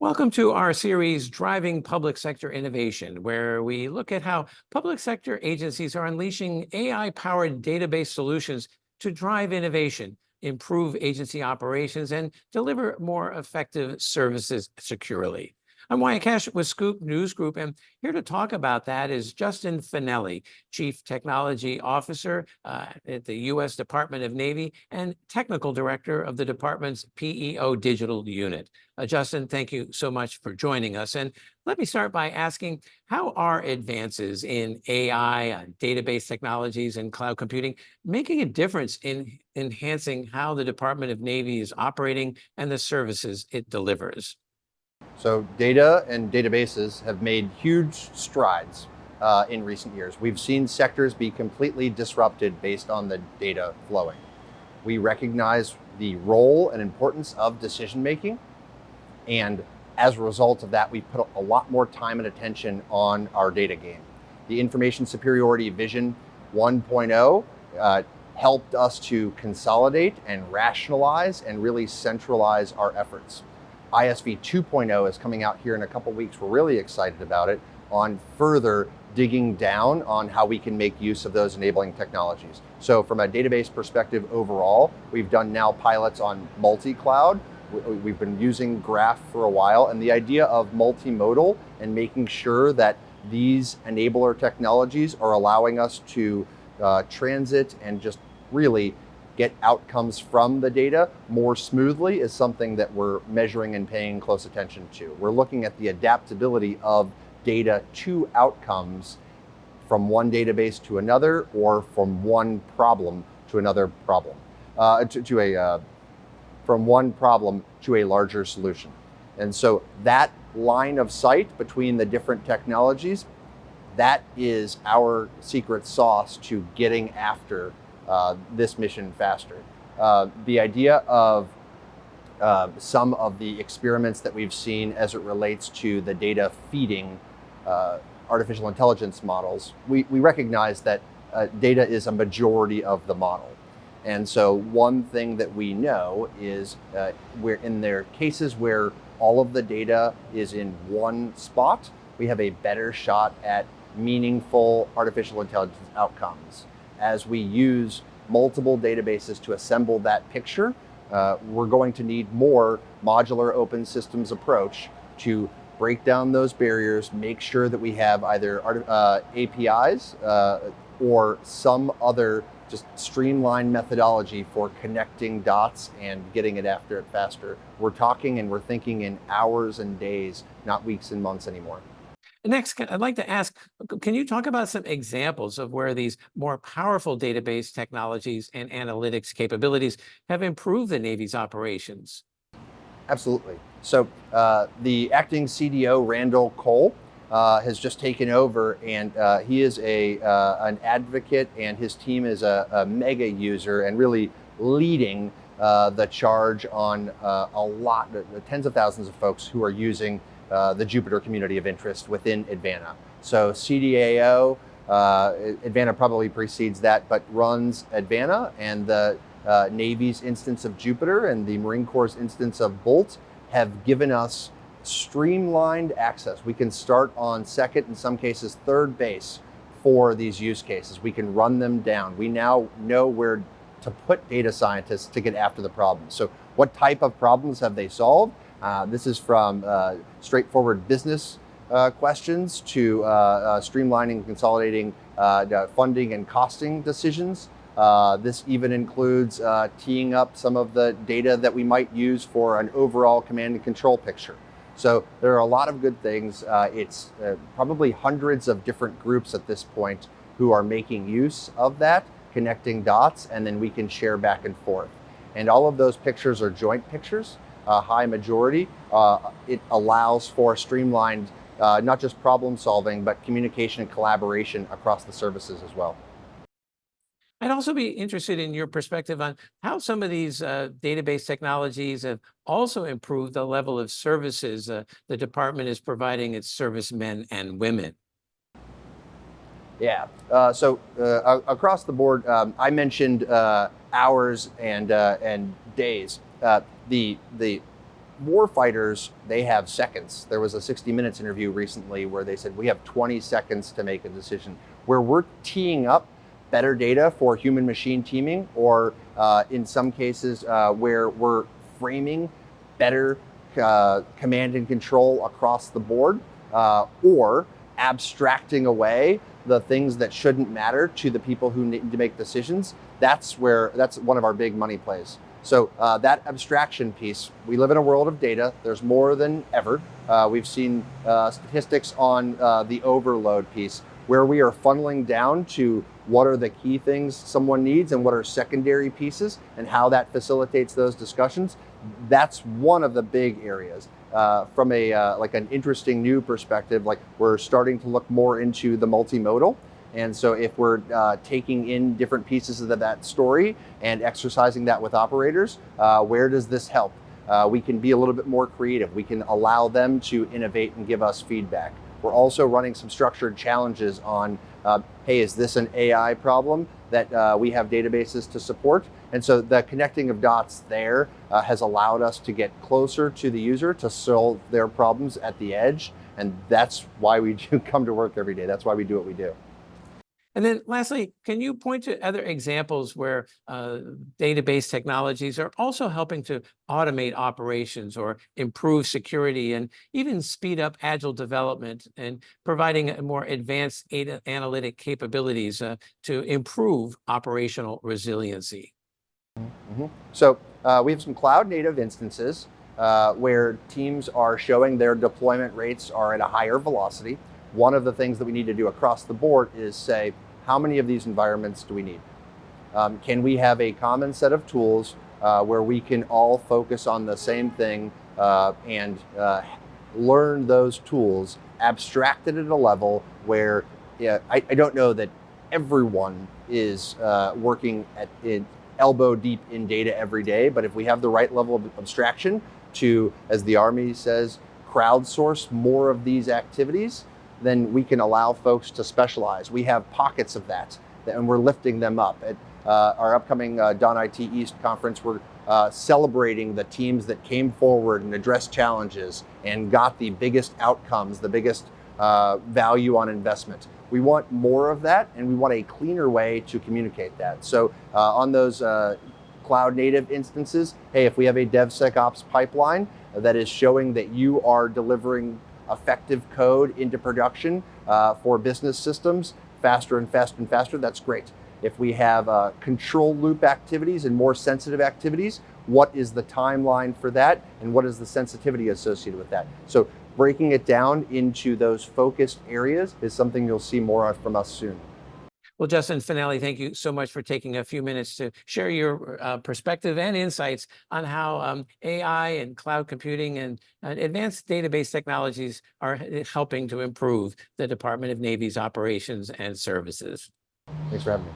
Welcome to our series, Driving Public Sector Innovation, where we look at how public sector agencies are unleashing AI-powered database solutions to drive innovation, improve agency operations, and deliver more effective services securely. I'm Wyatt Cash with Scoop News Group, and here to talk about that is Justin Fanelli, Chief Technology Officer at the U.S. Department of Navy and Technical Director of the department's PEO Digital unit. Justin, thank you so much for joining us. And let me start by asking, how are advances in AI, database technologies, and cloud computing making a difference in enhancing how the Department of Navy is operating and the services it delivers? So data and databases have made huge strides in recent years. We've seen sectors be completely disrupted based on the data flowing. We recognize the role and importance of decision making, and as a result of that, we put a lot more time and attention on our data game. The Information Superiority Vision 1.0 helped us to consolidate and rationalize and really centralize our efforts. ISV 2.0 is coming out here in a couple weeks. We're really excited about it, on further digging down on how we can make use of those enabling technologies. So from a database perspective overall, we've done now pilots on multi-cloud. We've been using Graph for a while, and the idea of multimodal and making sure that these enabler technologies are allowing us to transit and just really get outcomes from the data more smoothly is something that we're measuring and paying close attention to. We're looking at the adaptability of data to outcomes from one database to another, or from one problem to another problem, from one problem to a larger solution. And so that line of sight between the different technologies, that is our secret sauce to getting after this mission faster. The idea of some of the experiments that we've seen as it relates to the data feeding artificial intelligence models, we recognize that data is a majority of the model. And so one thing that we know is in their cases where all of the data is in one spot, we have a better shot at meaningful artificial intelligence outcomes. As we use multiple databases to assemble that picture, we're going to need more modular open systems approach to break down those barriers, make sure that we have either APIs or some other just streamlined methodology for connecting dots and getting it after it faster. We're talking and we're thinking in hours and days, not weeks and months anymore. Next, I'd like to ask, can you talk about some examples of where these more powerful database technologies and analytics capabilities have improved the Navy's operations? Absolutely. So the acting CDO, Randall Cole, has just taken over, and he is an advocate, and his team is a mega user and really leading the charge on a lot, tens of thousands of folks who are using the Jupyter community of interest within Advana. So CDAO, Advana probably precedes that, but runs Advana, and the Navy's instance of Jupyter and the Marine Corps' instance of Bolt have given us streamlined access. We can start on second, in some cases third base for these use cases. We can run them down. We now know where to put data scientists to get after the problems. So what type of problems have they solved? This is from straightforward business questions to streamlining and consolidating funding and costing decisions. This even includes teeing up some of the data that we might use for an overall command and control picture. So there are a lot of good things. It's probably hundreds of different groups at this point who are making use of that, connecting dots, and then we can share back and forth. And all of those pictures are joint pictures. High majority. It allows for streamlined, not just problem solving, but communication and collaboration across the services as well. I'd also be interested in your perspective on how some of these database technologies have also improved the level of services the department is providing its servicemen and women. Yeah, so across the board, I mentioned hours and days. The warfighters, they have seconds. There was a 60 Minutes interview recently where they said we have 20 seconds to make a decision, where we're teeing up better data for human machine teaming, or in some cases where we're framing better command and control across the board, or abstracting away the things that shouldn't matter to the people who need to make decisions. That's one of our big money plays. So that abstraction piece, we live in a world of data. There's more than ever. We've seen statistics on the overload piece, where we are funneling down to what are the key things someone needs and what are secondary pieces, and how that facilitates those discussions. That's one of the big areas. From a like an interesting new perspective, like we're starting to look more into the multimodal. And so if we're taking in different pieces of that story and exercising that with operators, where does this help? We can be a little bit more creative. We can allow them to innovate and give us feedback. We're also running some structured challenges on, hey, is this an AI problem that we have databases to support? And so the connecting of dots there has allowed us to get closer to the user to solve their problems at the edge. And that's why we do come to work every day. That's why we do what we do. And then lastly, can you point to other examples where database technologies are also helping to automate operations or improve security and even speed up agile development and providing a more advanced data analytic capabilities to improve operational resiliency? So we have some cloud native instances where teams are showing their deployment rates are at a higher velocity. One of the things that we need to do across the board is say, how many of these environments do we need? Can we have a common set of tools where we can all focus on the same thing and learn those tools, abstracted at a level where I don't know that everyone is working in elbow deep in data every day, but if we have the right level of abstraction to, as the Army says, crowdsource more of these activities, then we can allow folks to specialize. We have pockets of that, and we're lifting them up. At our upcoming Don IT East conference, we're celebrating the teams that came forward and addressed challenges and got the biggest outcomes, the biggest value on investment. We want more of that, and we want a cleaner way to communicate that. So on those cloud native instances, hey, if we have a DevSecOps pipeline that is showing that you are delivering effective code into production for business systems faster and faster and faster, that's great. If we have control loop activities and more sensitive activities, what is the timeline for that, and what is the sensitivity associated with that? So breaking it down into those focused areas is something you'll see more of from us soon. Well, Justin Fanelli, thank you so much for taking a few minutes to share your perspective and insights on how AI and cloud computing and advanced database technologies are helping to improve the Department of Navy's operations and services. Thanks for having me.